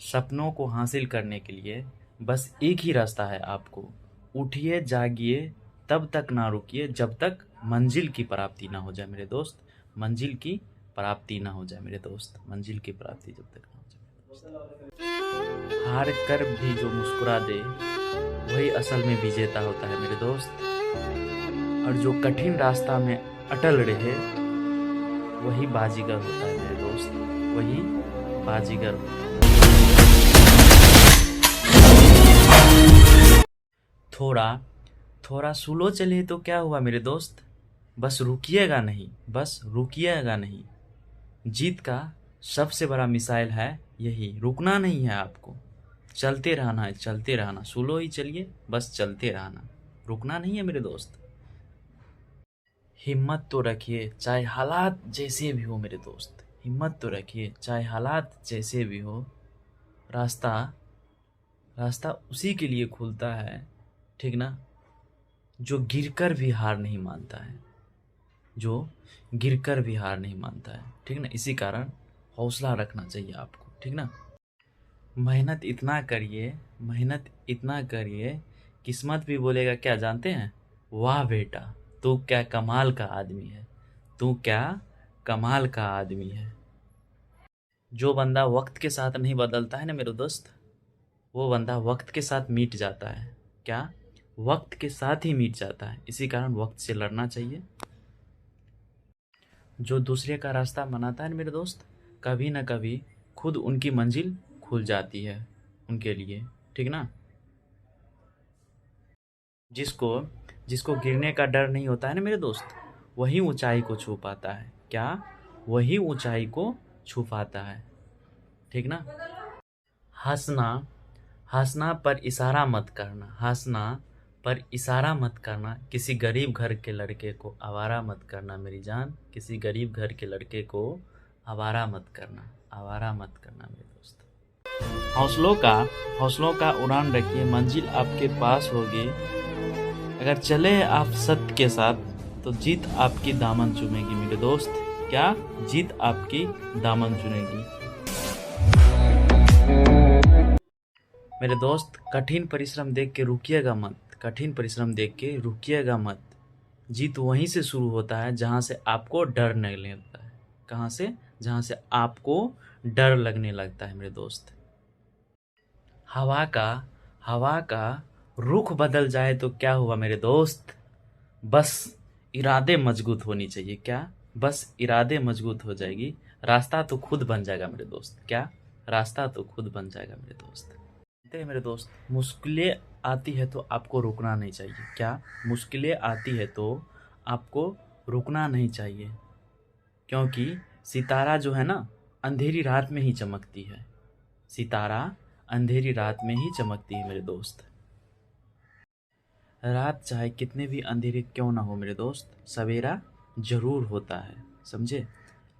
सपनों को हासिल करने के लिए बस एक ही रास्ता है आपको। उठिए जागिए तब तक ना रुकिए जब तक मंजिल की प्राप्ति ना हो जाए मेरे दोस्त। मंजिल की प्राप्ति ना हो जाए मेरे दोस्त। मंजिल की प्राप्ति जब तक ना हो जाए मेरे दोस्त। हार कर भी जो मुस्कुरा दे वही असल में विजेता होता है मेरे दोस्त। और जो कठिन रास्ता में अटल रहे वही बाजीगर होता है मेरे दोस्त। वही बाजीगर होता है। थोड़ा थोड़ा स्लो चले तो क्या हुआ मेरे दोस्त। बस रुकिएगा नहीं, बस रुकिएगा नहीं। जीत का सबसे बड़ा मिसाइल है यही, रुकना नहीं है आपको। चलते रहना है, चलते रहना। स्लो ही चलिए, बस चलते रहना, रुकना नहीं है मेरे दोस्त। हिम्मत तो रखिए चाहे हालात जैसे भी हो मेरे दोस्त। हिम्मत तो रखिए चाहे हालात जैसे भी हो। रास्ता रास्ता उसी के लिए खुलता है, ठीक ना, जो गिरकर भी हार नहीं मानता है। जो गिरकर भी हार नहीं मानता है, ठीक ना। इसी कारण हौसला रखना चाहिए आपको, ठीक ना। मेहनत इतना करिए, मेहनत इतना करिए, किस्मत भी बोलेगा क्या जानते हैं, वाह बेटा तू क्या कमाल का आदमी है, तू क्या कमाल का आदमी है। जो बंदा वक्त के साथ नहीं बदलता है ना मेरे दोस्त, वो बंदा वक्त के साथ मिट जाता है। क्या, वक्त के साथ ही मिट जाता है। इसी कारण वक्त से लड़ना चाहिए। जो दूसरे का रास्ता बनाता है ना मेरे दोस्त, कभी ना कभी खुद उनकी मंजिल खुल जाती है उनके लिए, ठीक ना। जिसको जिसको गिरने का डर नहीं होता है ना मेरे दोस्त, वही ऊंचाई को छू पाता है। क्या, वही ऊंचाई को छू पाता है, ठीक ना। हंसना हंसना पर इशारा मत करना, हंसना पर इशारा मत करना। किसी गरीब घर के लड़के को आवारा मत करना मेरी जान। किसी गरीब घर के लड़के को आवारा मत करना, आवारा मत करना मेरे दोस्त। हौसलों का उड़ान रखिए, मंजिल आपके पास होगी। अगर चले आप सत्य के साथ तो जीत आपकी दामन चूमेगी मेरे दोस्त। क्या, जीत आपकी दामन चुनेगी मेरे दोस्त। कठिन परिश्रम देख के रुकिएगा मत, कठिन परिश्रम देख के रुकिएगा मत। जीत वहीं से शुरू होता है जहाँ से आपको डर लगने लगता है। कहाँ से, जहाँ से आपको डर लगने लगता है मेरे दोस्त। हवा का हवा का रुख बदल जाए तो क्या हुआ मेरे दोस्त, बस इरादे मजबूत होनी चाहिए। क्या, बस इरादे मजबूत हो जाएगी, रास्ता तो खुद बन जाएगा मेरे दोस्त। क्या, रास्ता तो खुद बन जाएगा मेरे दोस्त। जानते हैं मेरे दोस्त, मुश्किलें आती है तो आपको रुकना नहीं चाहिए। क्या, मुश्किलें आती है तो आपको रुकना नहीं चाहिए, क्योंकि सितारा जो है ना, अंधेरी रात में ही चमकती है। सितारा अंधेरी रात में ही चमकती है मेरे दोस्त। रात चाहे कितने भी अंधेरे क्यों ना हो मेरे दोस्त, सवेरा जरूर होता है, समझे।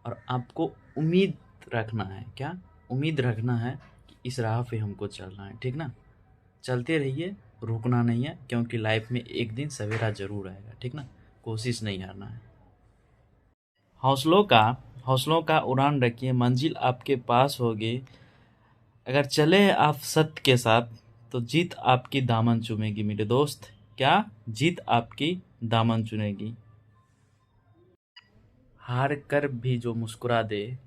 और आपको उम्मीद रखना है। क्या, उम्मीद रखना है कि इस राह पे हमको चलना है, ठीक ना। चलते रहिए, रुकना नहीं है, क्योंकि लाइफ में एक दिन सवेरा जरूर आएगा, ठीक ना। कोशिश नहीं हारना है। हौसलों का हौसलों का उड़ान रखिए, मंजिल आपके पास होगी। अगर चले आप सत्य के साथ तो जीत आपकी दामन चूमेगी मेरे दोस्त। क्या, जीत आपकी दामन चुनेगी। हार कर भी जो मुस्कुरा दे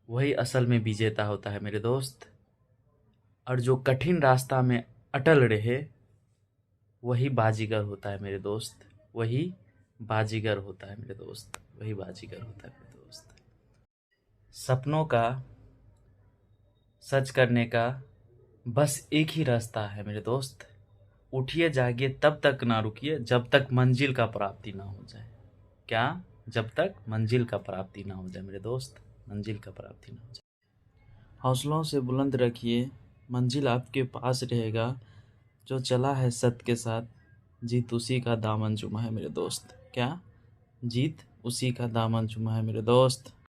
वही असल में विजेता होता है मेरे दोस्त। और जो कठिन रास्ता में अटल रहे वही बाजीगर होता है मेरे दोस्त। वही बाजीगर होता है मेरे दोस्त। वही बाजीगर होता है मेरे दोस्त। सपनों का सच करने का बस एक ही रास्ता है मेरे दोस्त। उठिए जागिए तब तक ना रुकिए जब तक मंजिल का प्राप्ति ना हो जाए। क्या, जब तक मंजिल का प्राप्ति ना हो जाए मेरे दोस्त। मंजिल का प्राप्ति ना हो जाए। हौसलों से बुलंद रखिए, मंजिल आपके पास रहेगा। जो चला है सत्य के साथ, जीत उसी का दामन चूमा है मेरे दोस्त। क्या, जीत उसी का दामन चूमा है मेरे दोस्त।